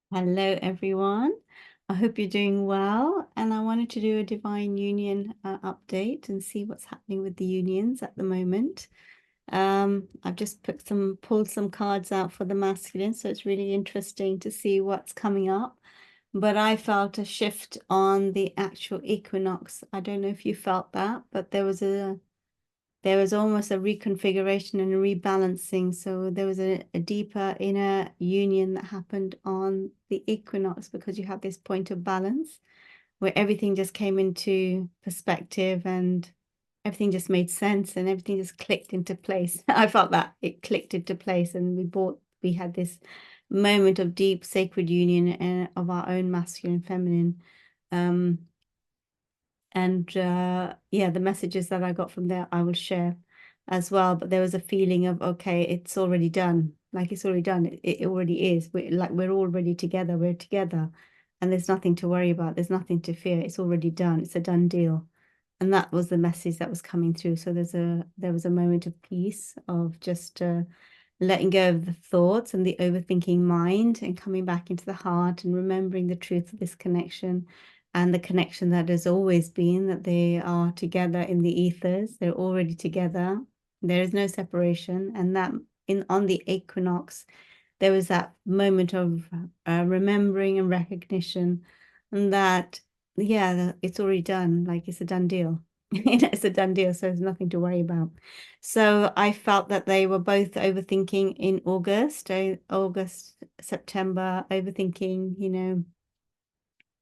Hello, everyone. I hope you're doing well. And I wanted to do a divine union update and see what's happening with the unions at the moment. I've just pulled some cards out for the masculine, so it's really interesting to see what's coming up. But I felt a shift on the actual equinox. I don't know if you felt that, but there was almost a reconfiguration and a rebalancing. So there was a deeper inner union that happened on the equinox because you have this point of balance where everything just came into perspective and everything just made sense and everything just clicked into place. I felt that it clicked into place and we had this moment of deep sacred union of our own masculine and feminine. Um, and yeah, the messages that I got from there, I will share as well. But there was a feeling of, okay, it's already done. Like it's already done. It already is. We're already together. We're together. And there's nothing to worry about. There's nothing to fear. It's already done. It's a done deal. And that was the message that was coming through. So there was a moment of peace, of just letting go of the thoughts and the overthinking mind and coming back into the heart and remembering the truth of this connection and the connection that has always been, that they are together in the ethers. They're already together. There is no separation. And that on the equinox, there was that moment of remembering and recognition, and that, yeah, it's already done. Like it's a done deal. It's a done deal. So there's nothing to worry about. So I felt that they were both overthinking in August, September, overthinking,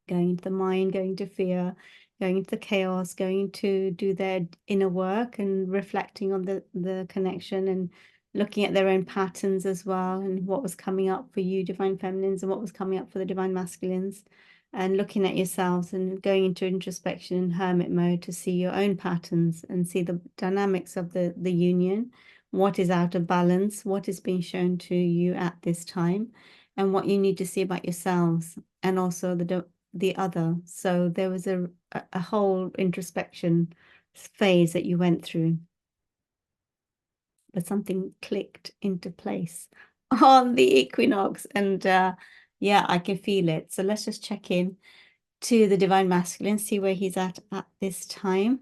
going into the mind, going into fear, going into the chaos, going to do their inner work and reflecting on the connection and looking at their own patterns as well and what was coming up for you, divine feminines, and what was coming up for the divine masculines, and looking at yourselves and going into introspection and hermit mode to see your own patterns and see the dynamics of the union, what is out of balance, what is being shown to you at this time, and what you need to see about yourselves, and also the other. So there was a whole introspection phase that you went through, but something clicked into place on the equinox. And yeah, I can feel it. So let's just check in to the divine masculine, see where he's at this time.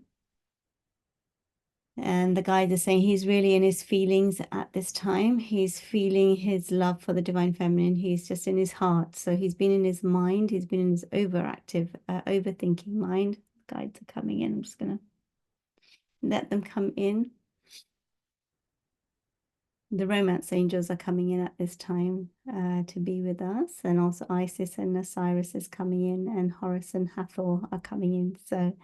And the guide is saying he's really in his feelings at this time. He's feeling his love for the divine feminine. He's just in his heart. So he's been in his mind. He's been in his overactive, overthinking mind. Guides are coming in. I'm just going to let them come in. The romance angels are coming in at this time to be with us. And also Isis and Osiris is coming in, and Horus and Hathor are coming in. So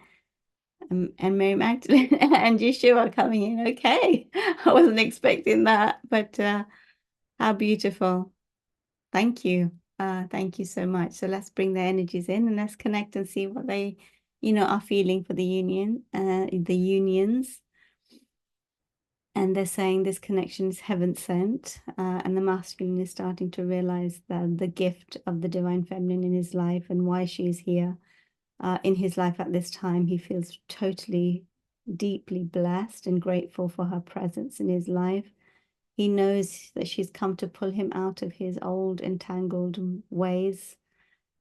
and Mary Magdalene and Yeshua are coming in. Okay. I wasn't expecting that, but how beautiful. Thank you. Thank you so much. So let's bring their energies in and let's connect and see what they, are feeling for the unions. And they're saying this connection is heaven sent, and the masculine is starting to realize the gift of the divine feminine in his life and why she is here in his life at this time. He feels totally, deeply blessed and grateful for her presence in his life. He knows that she's come to pull him out of his old entangled ways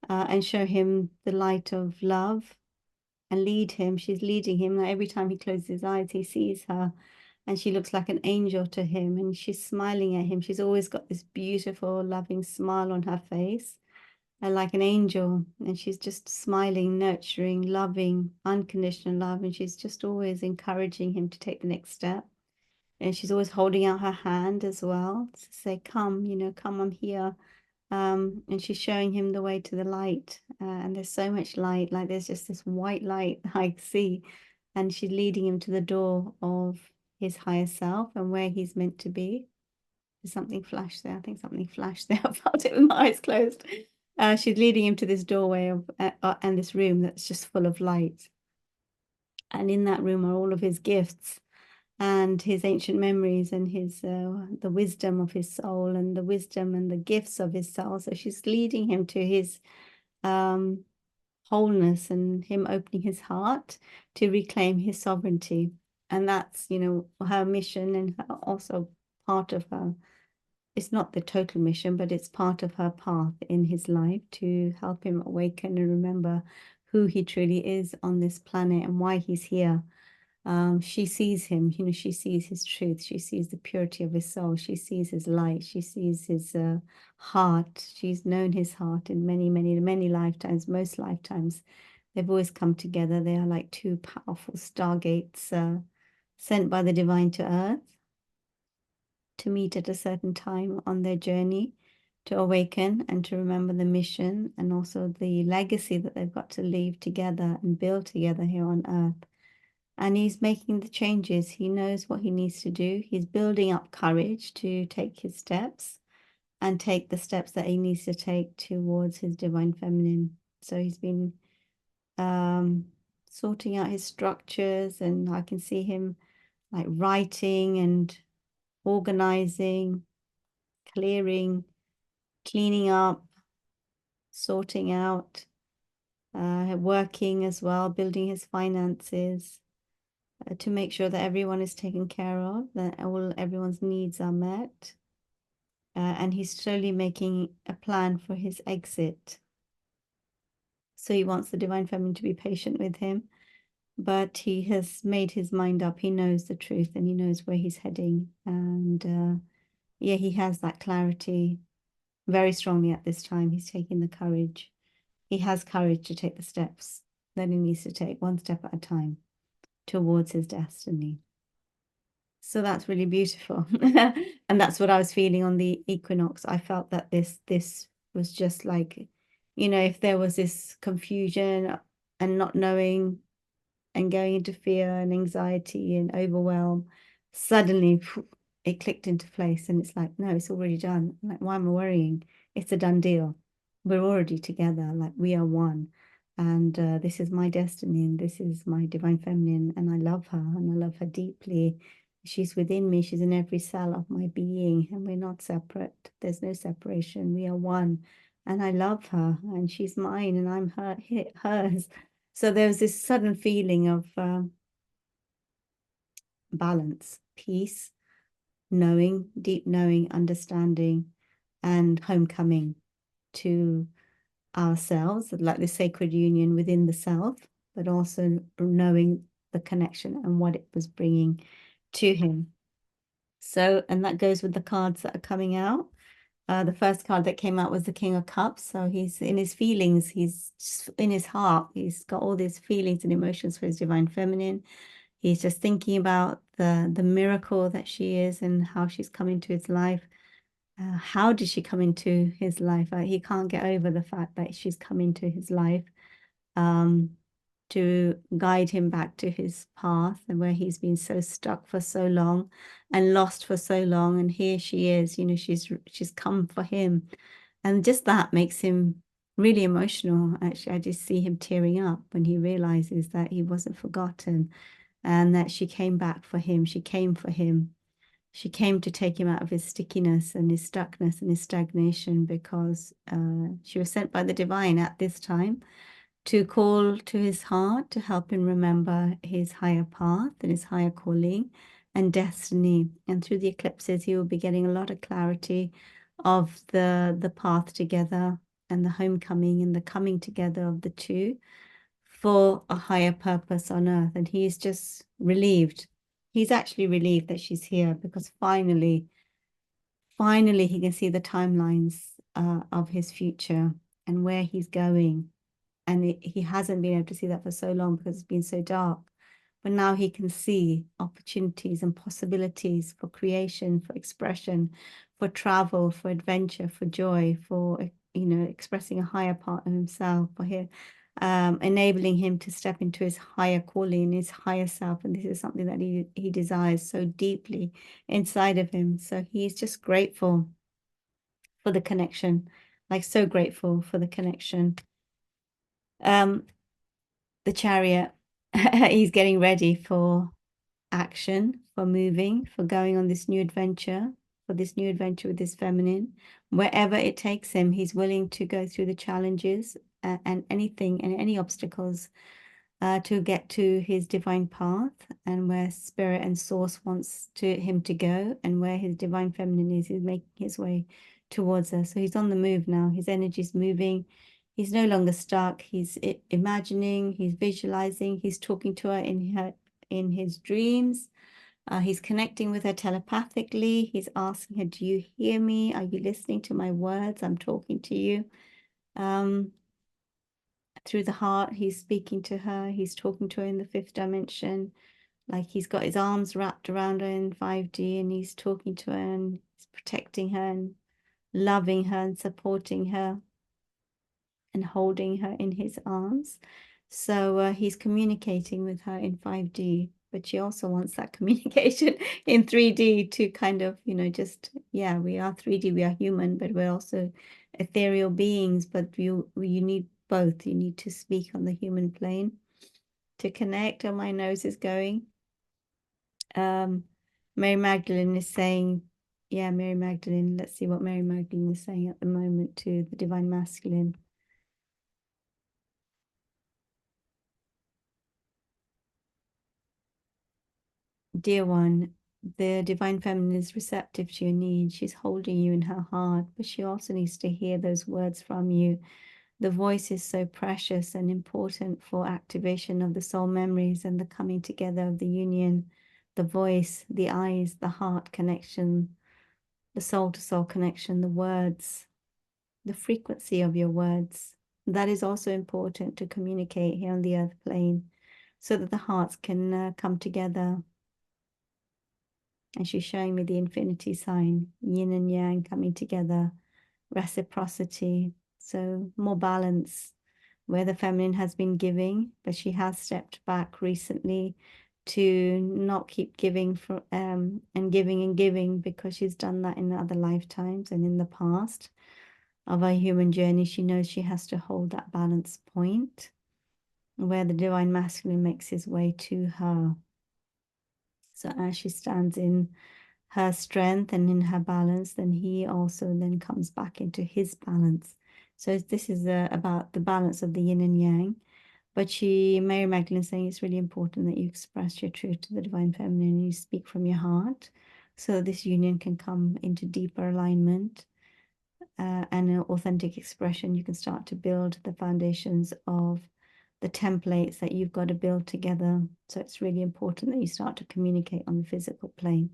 and show him the light of love and lead him. She's leading him. Like every time he closes his eyes, he sees her and she looks like an angel to him and she's smiling at him. She's always got this beautiful, loving smile on her face, like an angel. And she's just smiling, nurturing, loving, unconditional love. And she's just always encouraging him to take the next step. And she's always holding out her hand as well to say, come, come, I'm here. And she's showing him the way to the light. And there's so much light, like there's just this white light I see. And she's leading him to the door of his higher self and where he's meant to be. There's something flashed there. I think something flashed there. I felt it with my eyes closed. She's leading him to this doorway and this room that's just full of light. And in that room are all of his gifts and his ancient memories and his the wisdom of his soul and the wisdom and the gifts of his soul. So she's leading him to his wholeness and him opening his heart to reclaim his sovereignty. And that's, her mission and also part of her it's not the total mission, but it's part of her path in his life to help him awaken and remember who he truly is on this planet and why he's here. She sees him, she sees his truth. She sees the purity of his soul. She sees his light. She sees his heart. She's known his heart in many, many, many lifetimes, most lifetimes. They've always come together. They are like two powerful stargates sent by the divine to earth to meet at a certain time on their journey to awaken and to remember the mission and also the legacy that they've got to leave together and build together here on earth. And he's making the changes. He knows what he needs to do. He's building up courage to take his steps and take the steps that he needs to take towards his divine feminine. So he's been sorting out his structures, and I can see him like writing and organizing, clearing, cleaning up, sorting out, working as well, building his finances to make sure that everyone is taken care of, that everyone's needs are met. And he's slowly making a plan for his exit. So he wants the divine feminine to be patient with him, but he has made his mind up. He knows the truth and he knows where he's heading. And yeah, he has that clarity very strongly at this time. He's taking the courage. He has courage to take the steps that he needs to take, one step at a time, towards his destiny. So that's really beautiful. And that's what I was feeling on the equinox. I felt that this was just like, if there was this confusion and not knowing and going into fear and anxiety and overwhelm, suddenly it clicked into place and it's like, no, it's already done. Like, why am I worrying? It's a done deal. We're already together, like we are one. And this is my destiny and this is my divine feminine. And I love her and I love her deeply. She's within me. She's in every cell of my being and we're not separate. There's no separation. We are one. And I love her and she's mine and I'm hers. So there was this sudden feeling of balance, peace, knowing, deep knowing, understanding, and homecoming to ourselves, like the sacred union within the self, but also knowing the connection and what it was bringing to him. So, and that goes with the cards that are coming out. The first card that came out was the King of Cups. So he's in his feelings, he's in his heart, he's got all these feelings and emotions for his divine feminine. He's just thinking about the miracle that she is and how she's come into his life. How did she come into his life? He can't get over the fact that she's come into his life to guide him back to his path and where he's been so stuck for so long and lost for so long. And here she is, she's come for him. And just that makes him really emotional. Actually, I just see him tearing up when he realizes that he wasn't forgotten and that she came back for him. She came for him. She came to take him out of his stickiness and his stuckness and his stagnation because she was sent by the divine at this time to call to his heart to help him remember his higher path and his higher calling and destiny. And through the eclipses, he will be getting a lot of clarity of the path together and the homecoming and the coming together of the two for a higher purpose on earth. And he is just relieved. He's actually relieved that she's here because finally he can see the timelines of his future and where he's going. And he hasn't been able to see that for so long because it's been so dark. But now he can see opportunities and possibilities for creation, for expression, for travel, for adventure, for joy, for expressing a higher part of himself, for him, enabling him to step into his higher calling, his higher self. And this is something that he desires so deeply inside of him. So he's just grateful for the connection, like so grateful for the connection. The Chariot, he's getting ready for action, for moving, for going on this new adventure, for this new adventure with his feminine. Wherever it takes him, he's willing to go through the challenges and anything and any obstacles to get to his divine path and where spirit and source wants him to go, and where his divine feminine is. He's making his way towards us. So he's on the move now. His energy is moving. He's no longer stuck. He's imagining, he's visualizing, he's talking to her in his dreams. He's connecting with her telepathically. He's asking her, do you hear me? Are you listening to my words? I'm talking to you. Through the heart, he's speaking to her. He's talking to her in the fifth dimension. Like he's got his arms wrapped around her in 5D, and he's talking to her and he's protecting her and loving her and supporting her and holding her in his arms. So he's communicating with her in 5D, but she also wants that communication in 3D to kind of, just, yeah, we are 3D, we are human, but we're also ethereal beings, but you need both. You need to speak on the human plane to connect. And my nose is going. Mary Magdalene is saying, yeah, Mary Magdalene, let's see what Mary Magdalene is saying at the moment to the Divine Masculine. Dear one, the Divine Feminine is receptive to your needs. She's holding you in her heart, but she also needs to hear those words from you. The voice is so precious and important for activation of the soul memories and the coming together of the union. The voice, the eyes, the heart connection, the soul to soul connection, the words, the frequency of your words. That is also important to communicate here on the earth plane so that the hearts can come together. And she's showing me the infinity sign, yin and yang coming together, reciprocity. So more balance where the feminine has been giving, but she has stepped back recently to not keep giving and giving because she's done that in other lifetimes and in the past of her human journey. She knows she has to hold that balance point where the divine masculine makes his way to her. So as she stands in her strength and in her balance, then he also then comes back into his balance. So this is about the balance of the yin and yang. But Mary Magdalene is saying it's really important that you express your truth to the divine feminine and you speak from your heart so this union can come into deeper alignment and an authentic expression. You can start to build the foundations of the templates that you've got to build together. So it's really important that you start to communicate on the physical plane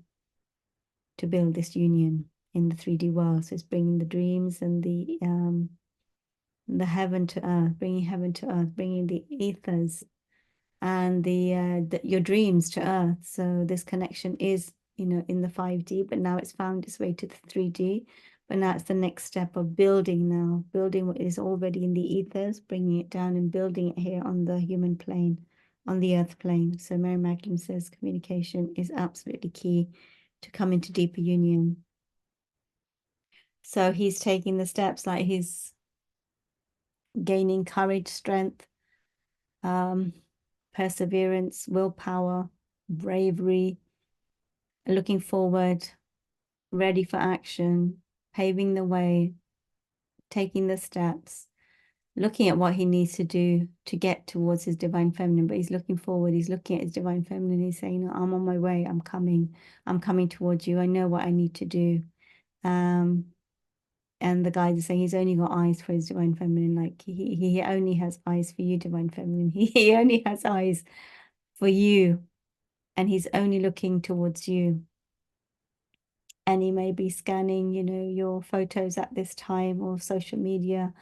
to build this union in the 3D world. So it's bringing the dreams and the heaven to earth, bringing heaven to earth, bringing the ethers and your dreams to earth. So this connection is, in the 5D, but now it's found its way to the 3D. But now it's the next step of building what is already in the ethers, bringing it down and building it here on the human plane, on the earth plane. So Mary Magdalene says communication is absolutely key to come into deeper union. So he's taking the steps, like he's gaining courage, strength, perseverance, willpower, bravery, looking forward, ready for action, paving the way, taking the steps, looking at what he needs to do to get towards his divine feminine. But he's looking forward, he's looking at his divine feminine, he's saying, I'm on my way, I'm coming towards you, I know what I need to do. And the guide is saying he's only got eyes for his divine feminine, like he only has eyes for you, divine feminine. He only has eyes for you, and he's only looking towards you. And he may be scanning, your photos at this time or social media,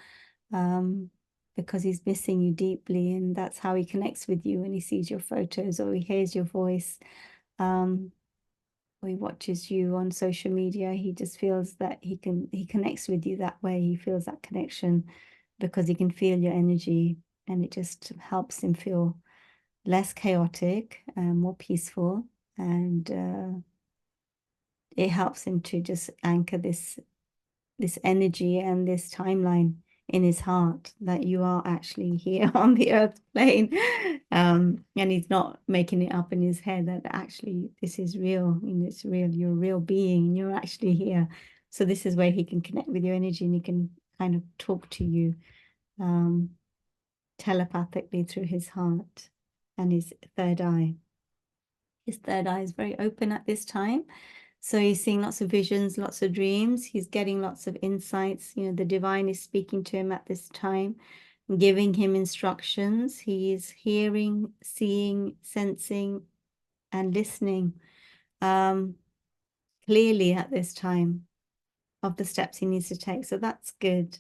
because he's missing you deeply, and that's how he connects with you when he sees your photos or he hears your voice. Or he watches you on social media. He just feels that he connects with you that way. He feels that connection because he can feel your energy, and it just helps him feel less chaotic and more peaceful. And it helps him to just anchor this energy and this timeline in his heart that you are actually here on the earth plane. And he's not making it up in his head that actually this is real, it's real, you're a real being and you're actually here. So this is where he can connect with your energy and he can kind of talk to you telepathically through his heart. and his third eye. His third eye is very open at this time. So he's seeing lots of visions, lots of dreams. He's getting lots of insights. You know, the divine is speaking to him at this time, giving him instructions. He is hearing, seeing, sensing, and listening clearly at this time of the steps he needs to take. So that's good.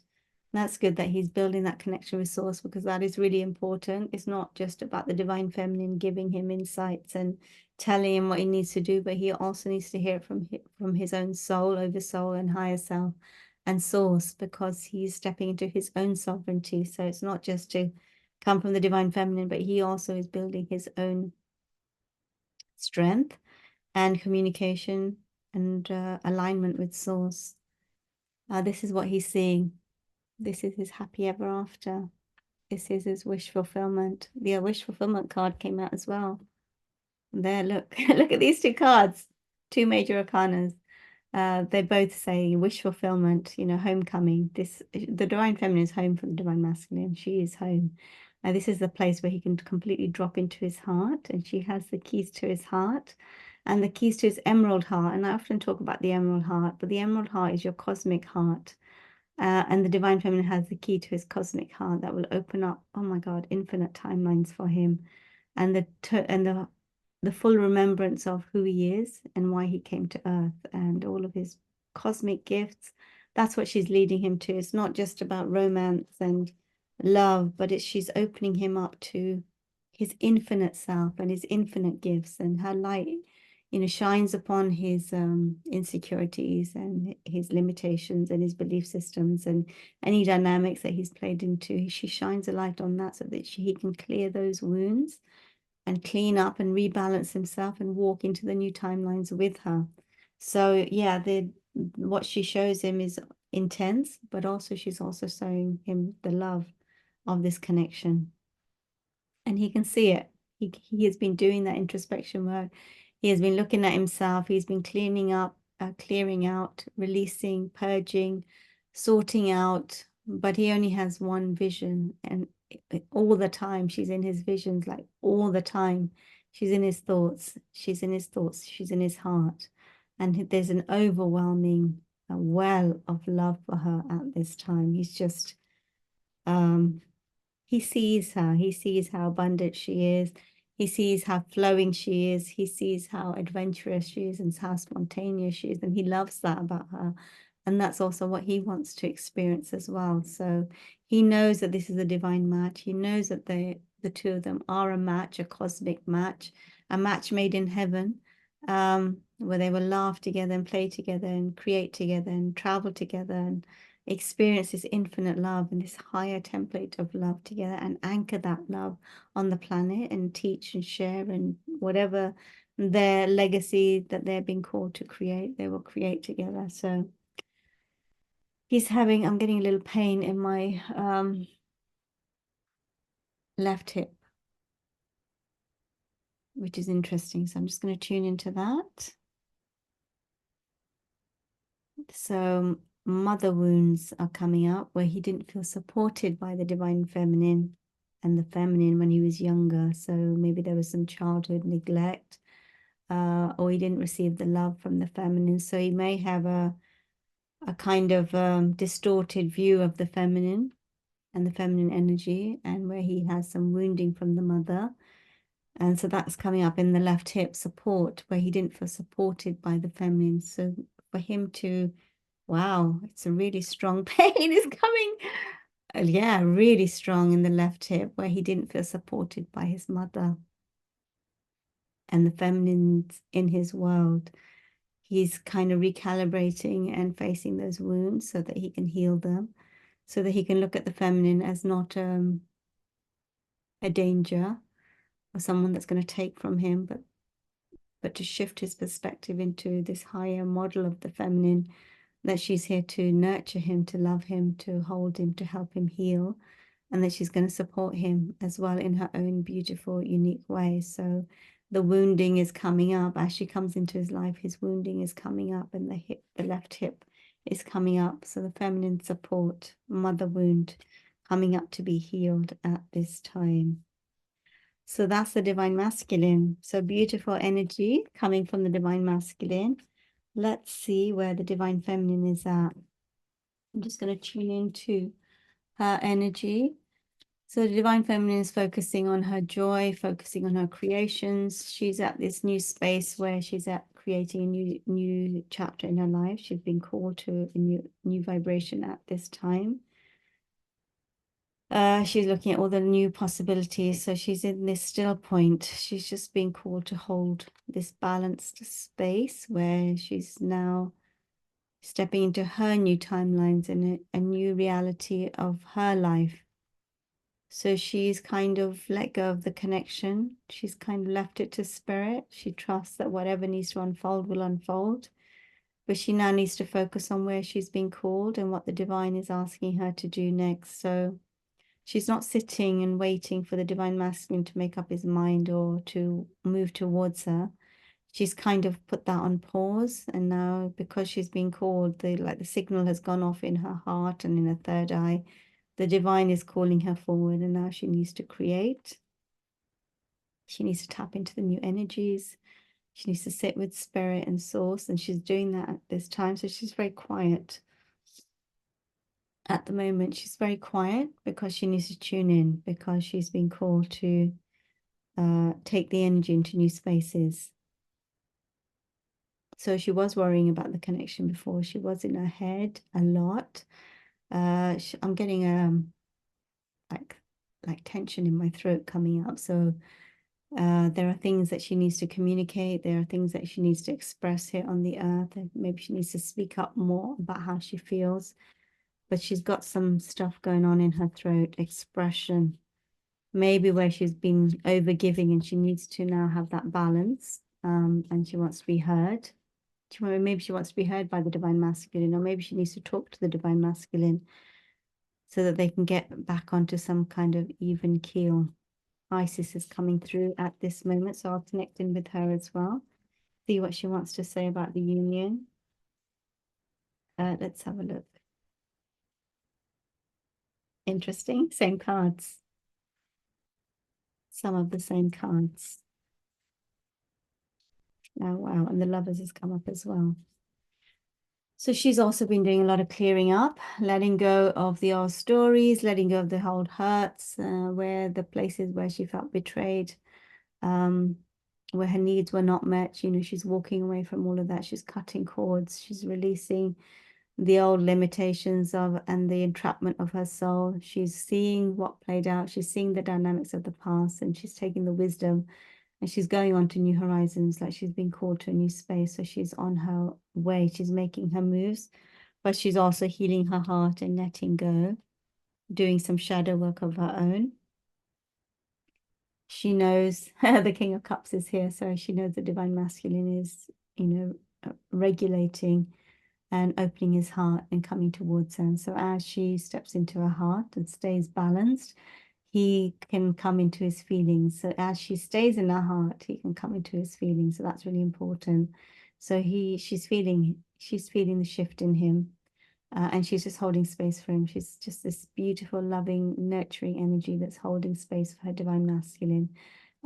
That's good that he's building that connection with source, because that is really important. It's not just about the divine feminine giving him insights and telling him what he needs to do, but he also needs to hear it from his own soul, oversoul, and higher self and source, because he's stepping into his own sovereignty. So it's not just to come from the divine feminine, but he also is building his own strength and communication and alignment with source. This is what he's seeing. This is his happy ever after. This is his wish fulfillment. The wish fulfillment card came out as well. There, look, look at these two cards, two major arcanas. They both say wish fulfillment, you know, homecoming. The divine feminine is home for the divine masculine. She is home. This is the place where he can completely drop into his heart, and she has the keys to his heart and the keys to his emerald heart. And I often talk about the emerald heart, but the emerald heart is your cosmic heart. And the divine feminine has the key to his cosmic heart that will open up, oh my God, infinite timelines for him, and the full remembrance of who he is and why he came to earth and all of his cosmic gifts. That's what she's leading him to. It's not just about romance and love, but she's opening him up to his infinite self and his infinite gifts, and her light, you know, shines upon his insecurities and his limitations and his belief systems and any dynamics that he's played into. She shines a light on that so that he can clear those wounds and clean up and rebalance himself and walk into the new timelines with her. So yeah, what she shows him is intense, but also she's also showing him the love of this connection. And he can see it. He has been doing that introspection work. He has been looking at himself. He's been cleaning up, clearing out, releasing, purging, sorting out. But he only has one vision, and all the time she's in his visions, like all the time. She's in his thoughts. She's in his thoughts. She's in his heart. And there's an overwhelming well of love for her at this time. He's just he sees her. He sees how abundant she is. He sees how flowing she is. He sees how adventurous she is and how spontaneous she is. And he loves that about her. And that's also what he wants to experience as well. So he knows that this is a divine match. He knows that the two of them are a match, a cosmic match, a match made in heaven, where they will laugh together and play together and create together and travel together and experience this infinite love and this higher template of love together, and anchor that love on the planet and teach and share, and whatever their legacy that they're being called to create, they will create together. So I'm getting a little pain in my left hip, which is interesting. So I'm just going to tune into that. So mother wounds are coming up, where he didn't feel supported by the divine feminine and the feminine when he was younger. So maybe there was some childhood neglect, or he didn't receive the love from the feminine. So he may have a kind of distorted view of the feminine and the feminine energy, and where he has some wounding from the mother. And so that's coming up in the left hip support, where he didn't feel supported by the feminine. So for him to, wow, it's a really strong pain is coming. Yeah, really strong in the left hip, where he didn't feel supported by his mother and the feminine in his world. He's kind of recalibrating and facing those wounds so that he can heal them, so that he can look at the feminine as not a danger or someone that's going to take from him, but to shift his perspective into this higher model of the feminine, that she's here to nurture him, to love him, to hold him, to help him heal, and that she's going to support him as well in her own beautiful, unique way. So the wounding is coming up as she comes into his life. His wounding is coming up, and the left hip is coming up. So the feminine support, mother wound, coming up to be healed at this time. So that's the divine masculine. So beautiful energy coming from the divine masculine. Let's see where the divine feminine is at. I'm just going to tune into her energy. So the divine feminine is focusing on her joy, focusing on her creations. She's at this new space where she's at creating a new chapter in her life. She's been called to a new vibration at this time. She's looking at all the new possibilities. So she's in this still point. She's just being called to hold this balanced space where she's now stepping into her new timelines and a new reality of her life. So she's kind of let go of the connection. She's kind of left it to spirit. She trusts that whatever needs to unfold will unfold. But she now needs to focus on where she's been called and what the divine is asking her to do next. So she's not sitting and waiting for the divine masculine to make up his mind or to move towards her. She's kind of put that on pause. And now because she's been called, the signal has gone off in her heart and in her third eye. The divine is calling her forward, and now she needs to create. She needs to tap into the new energies. She needs to sit with spirit and source, and she's doing that at this time. So she's very quiet. At the moment, she's very quiet because she needs to tune in, because she's been called to take the energy into new spaces. So she was worrying about the connection before. She was in her head a lot. I'm getting like tension in my throat coming up. So there are things that she needs to communicate. There are things that she needs to express here on the earth. And maybe she needs to speak up more about how she feels. But she's got some stuff going on in her throat, expression, maybe where she's been overgiving and she needs to now have that balance. And she wants to be heard. Maybe she wants to be heard by the divine masculine, or maybe she needs to talk to the divine masculine so that they can get back onto some kind of even keel. Isis is coming through at this moment, so I'll connect in with her as well. See what she wants to say about the union. Let's have a look. Interesting. Same cards. Some of the same cards. Oh, wow. And the lovers has come up as well. So she's also been doing a lot of clearing up, letting go of the old stories, letting go of the old hurts, where the places where she felt betrayed, where her needs were not met. You know, she's walking away from all of that. She's cutting cords. She's releasing the old limitations of and the entrapment of her soul. She's seeing what played out. She's seeing the dynamics of the past, and she's taking the wisdom and she's going on to new horizons. Like she's been called to a new space. So she's on her way. She's making her moves, but she's also healing her heart and letting go, doing some shadow work of her own. She knows the King of Cups is here. So she knows the divine masculine is, regulating and opening his heart and coming towards her. And so as she steps into her heart and stays balanced, he can come into his feelings. So as she stays in her heart, he can come into his feelings. So that's really important. So she's feeling the shift in him. And she's just holding space for him. She's just this beautiful, loving, nurturing energy that's holding space for her divine masculine.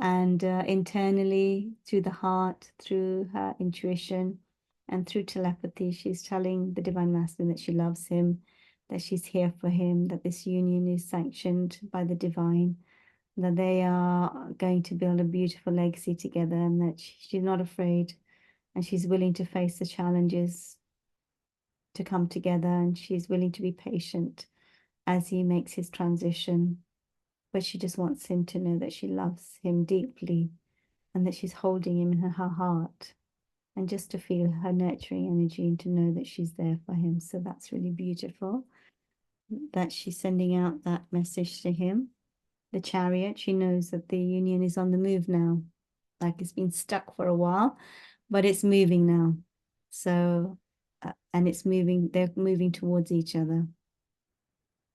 And internally, through the heart, through her intuition, and through telepathy, she's telling the divine masculine that she loves him, that she's here for him, that this union is sanctioned by the divine, that they are going to build a beautiful legacy together, and that she's not afraid and she's willing to face the challenges to come together, and she's willing to be patient as he makes his transition. But she just wants him to know that she loves him deeply and that she's holding him in her heart, and just to feel her nurturing energy and to know that she's there for him. So that's really beautiful that she's sending out that message to him. The Chariot, she knows that the union is on the move now. Like it's been stuck for a while, but it's moving now. So, and they're moving towards each other,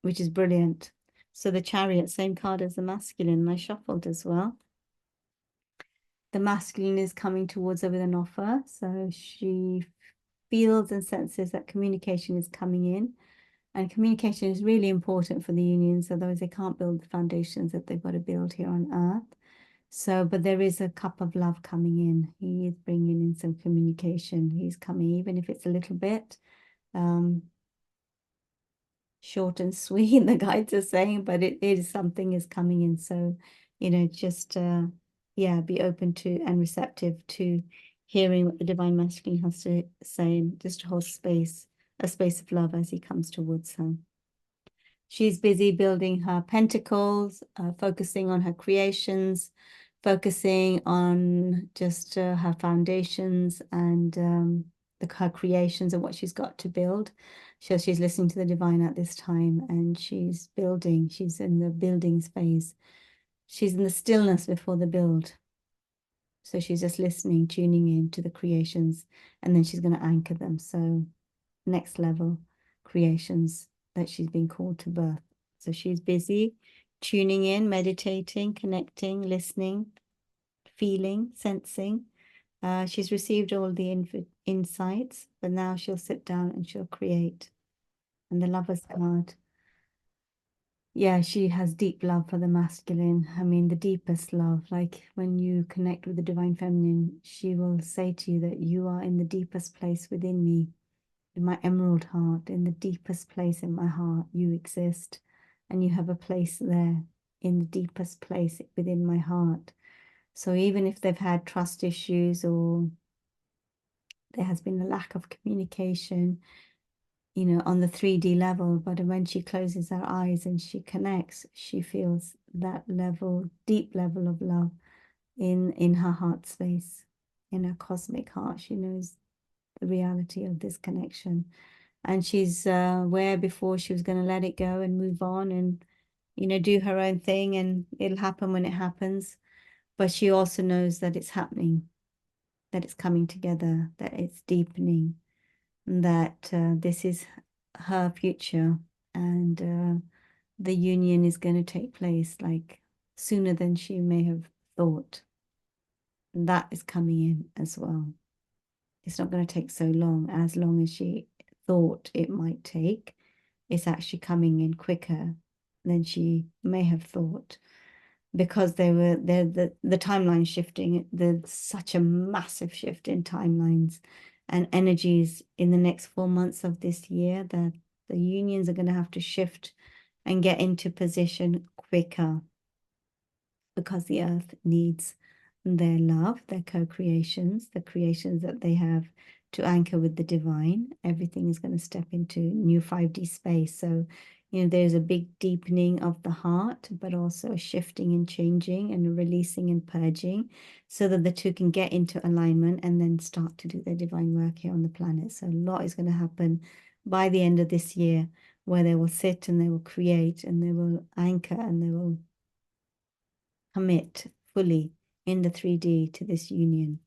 which is brilliant. So the Chariot, same card as the masculine, and I shuffled as well. The masculine is coming towards her with an offer. So she feels and senses that communication is coming in. And communication is really important for the unions, otherwise they can't build the foundations that they've got to build here on earth. So, but there is a cup of love coming in. He is bringing in some communication. He's coming, even if it's a little bit um, short and sweet, the guides are saying, but it is something is coming in. So, just yeah, be open to and receptive to hearing what the divine masculine has to say, and just hold space, a space of love as he comes towards her. She's busy building her pentacles, focusing on her creations, focusing on just her foundations and her creations and what she's got to build. So she's listening to the divine at this time and she's building. She's in the building phase. She's in the stillness before the build. So she's just listening, tuning in to the creations, and then she's going to anchor them. So next level creations that she's been called to birth. So she's busy tuning in, meditating, connecting, listening, feeling, sensing. She's received all the insights, but now she'll sit down and she'll create. And the Lover's card. Yeah, she has deep love for the masculine. I mean, the deepest love. Like when you connect with the divine feminine, she will say to you that you are in the deepest place within me, in my emerald heart, in the deepest place in my heart, you exist. And you have a place there in the deepest place within my heart. So even if they've had trust issues or there has been a lack of communication, on the 3D level, but when she closes her eyes and she connects, she feels that level, deep level of love in her heart space, in her cosmic heart. She knows the reality of this connection. And she's where before she was going to let it go and move on and, do her own thing and it'll happen when it happens. But she also knows that it's happening, that it's coming together, that it's deepening, that this is her future and the union is going to take place like sooner than she may have thought. And that is coming in as well. It's not going to take so long as she thought it might take. It's actually coming in quicker than she may have thought because the timeline shifting. There's such a massive shift in timelines and energies in the next 4 months of this year that the unions are going to have to shift and get into position quicker because the earth needs their love, their co-creations, the creations that they have to anchor with the divine. Everything is going to step into new 5D space. So, there's a big deepening of the heart, but also a shifting and changing and a releasing and purging so that the two can get into alignment and then start to do their divine work here on the planet. So a lot is going to happen by the end of this year where they will sit and they will create and they will anchor and they will commit fully in the 3D to this union.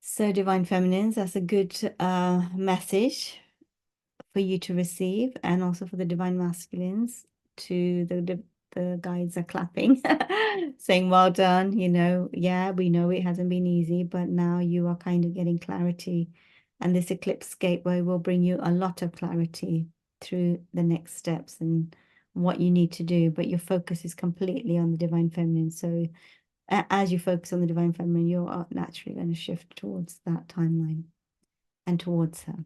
So divine feminines, that's a good message for you to receive, and also for the divine masculines to the guides are clapping, saying well done. Yeah, we know it hasn't been easy, but now you are kind of getting clarity, and this eclipse gateway will bring you a lot of clarity through the next steps and what you need to do. But your focus is completely on the divine feminine. So as you focus on the divine feminine, you're naturally going to shift towards that timeline and towards her.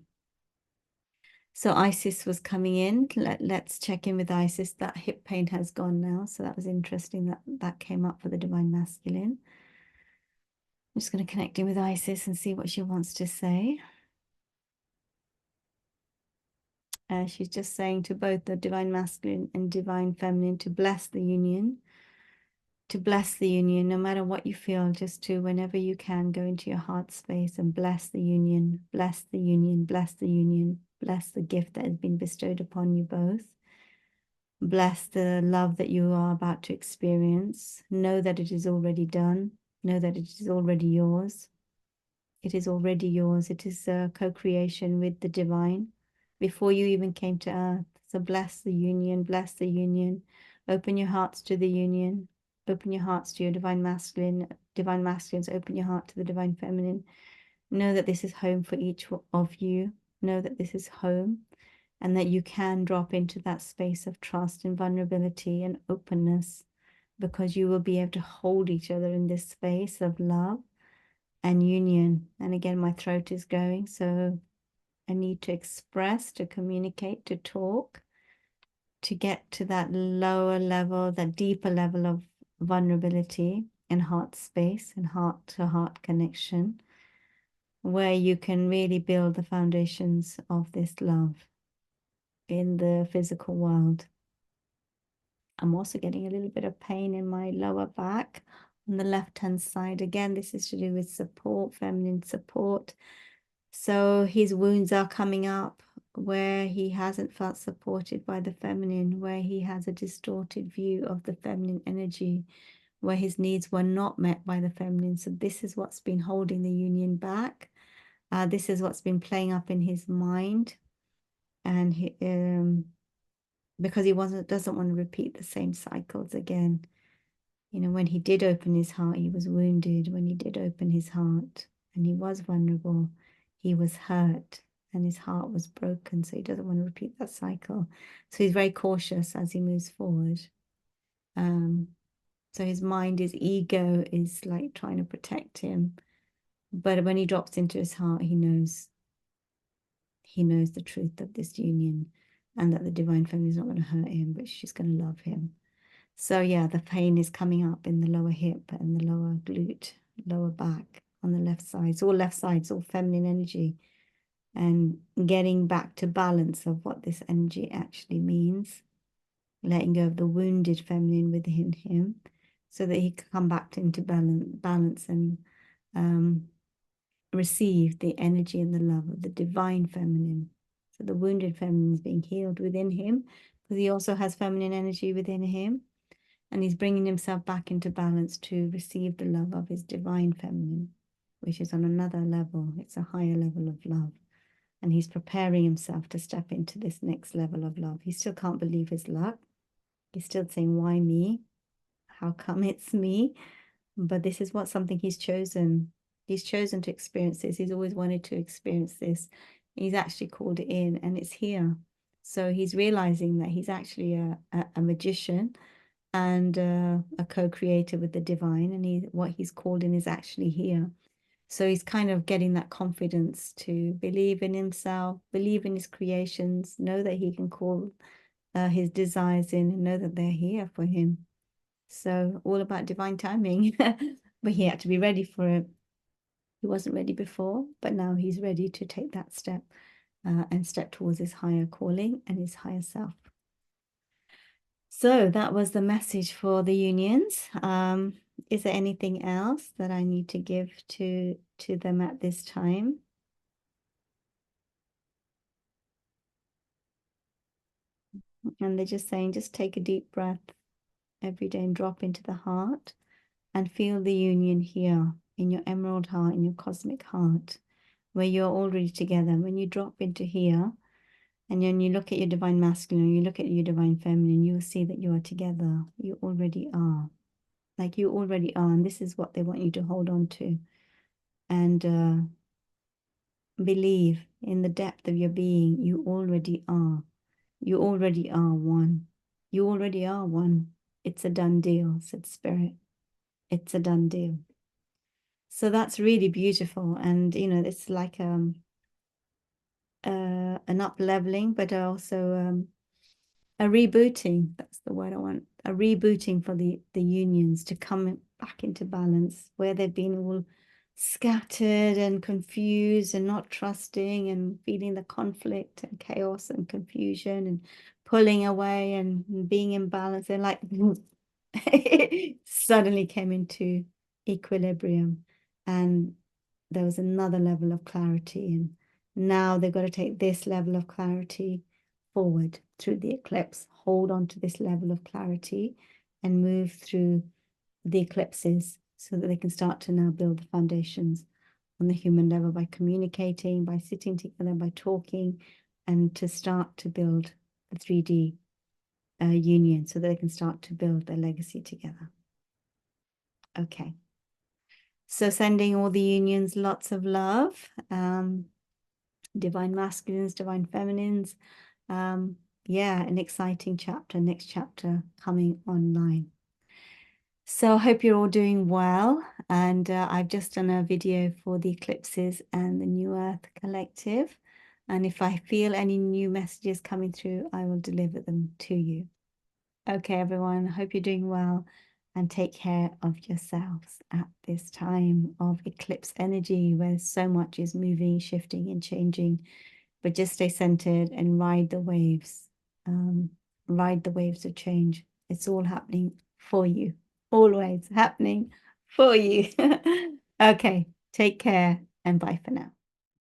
So Isis was coming in. Let's check in with Isis. That hip pain has gone now. So that was interesting that came up for the divine masculine. I'm just going to connect in with Isis and see what she wants to say. She's just saying to both the divine masculine and divine feminine to bless the union. To bless the union, no matter what you feel, just to, whenever you can, go into your heart space and bless the union, bless the union, bless the union, bless the gift that has been bestowed upon you both. Bless the love that you are about to experience. Know that it is already done. Know that it is already yours. It is already yours. It is a co-creation with the divine before you even came to earth. So bless the union, bless the union. Open your hearts to the union. Open your hearts to your divine masculine. Divine masculines, open your heart to the divine feminine. Know that this is home for each of you. Know that this is home and that you can drop into that space of trust and vulnerability and openness because you will be able to hold each other in this space of love and union. And again, my throat is going, so I need to express, to communicate, to talk, to get to that lower level, that deeper level of vulnerability and heart space and heart to heart connection, where you can really build the foundations of this love in the physical world. I'm also getting a little bit of pain in my lower back on the left-hand side. Again, this is to do with support, feminine support. So his wounds are coming up where he hasn't felt supported by the feminine, where he has a distorted view of the feminine energy, where his needs were not met by the feminine. So this is what's been holding the union back. This is what's been playing up in his mind. And because he doesn't want to repeat the same cycles again. You know, when he did open his heart, he was wounded. When he did open his heart and he was vulnerable, he was hurt and his heart was broken. So he doesn't want to repeat that cycle. So he's very cautious as he moves forward. So his mind, his ego is like trying to protect him. But when he drops into his heart, he knows the truth of this union and that the divine feminine is not going to hurt him, but she's going to love him. So yeah, the pain is coming up in the lower hip and the lower glute, lower back on the left side. It's all left side, it's all feminine energy. And getting back to balance of what this energy actually means. Letting go of the wounded feminine within him so that he can come back into balance and receive the energy and the love of the divine feminine. So the wounded feminine is being healed within him because he also has feminine energy within him. And he's bringing himself back into balance to receive the love of his divine feminine, which is on another level. It's a higher level of love. And he's preparing himself to step into this next level of love. He still can't believe his luck. He's still saying, why me? How come it's me? But this is something he's chosen. He's chosen to experience this. He's always wanted to experience this. He's actually called it in and it's here. So he's realizing that he's actually a magician and a co-creator with the divine, and what he's called in is actually here. So he's kind of getting that confidence to believe in himself, believe in his creations, know that he can call his desires in and know that they're here for him. So all about divine timing, but he had to be ready for it. He wasn't ready before, but now he's ready to take that step and step towards his higher calling and his higher self. So that was the message for the unions. Is there anything else that I need to give to them at this time? And they're just saying, just take a deep breath every day and drop into the heart and feel the union here in your emerald heart, in your cosmic heart, where you're already together. When you drop into here, and then you look at your divine masculine, you look at your divine feminine, you'll see that you are together. You already are. Like you already are. And this is what they want you to hold on to. And believe in the depth of your being. You already are. You already are one. You already are one. It's a done deal, said Spirit. It's a done deal. So that's really beautiful. And, you know, it's like an up-leveling, but also a rebooting. That's the word I want. A rebooting for the unions to come back into balance where they've been all scattered and confused and not trusting and feeling the conflict and chaos and confusion and pulling away and being imbalanced. And like suddenly came into equilibrium and there was another level of clarity. And now they've got to take this level of clarity forward through the eclipse, hold on to this level of clarity and move through the eclipses so that they can start to now build the foundations on the human level by communicating, by sitting together, by talking, and to start to build the 3D union so that they can start to build their legacy together. Okay. So sending all the unions lots of love, divine masculines, divine feminines. Yeah, an exciting chapter, next chapter coming online. So I hope you're all doing well. And I've just done a video for the eclipses and the New Earth Collective. And if I feel any new messages coming through, I will deliver them to you. Okay, everyone, hope you're doing well and take care of yourselves at this time of eclipse energy where so much is moving, shifting, and changing. But just stay centered and ride the waves. Ride the waves of change. It's all happening for you, always happening for you. Okay, take care and bye for now.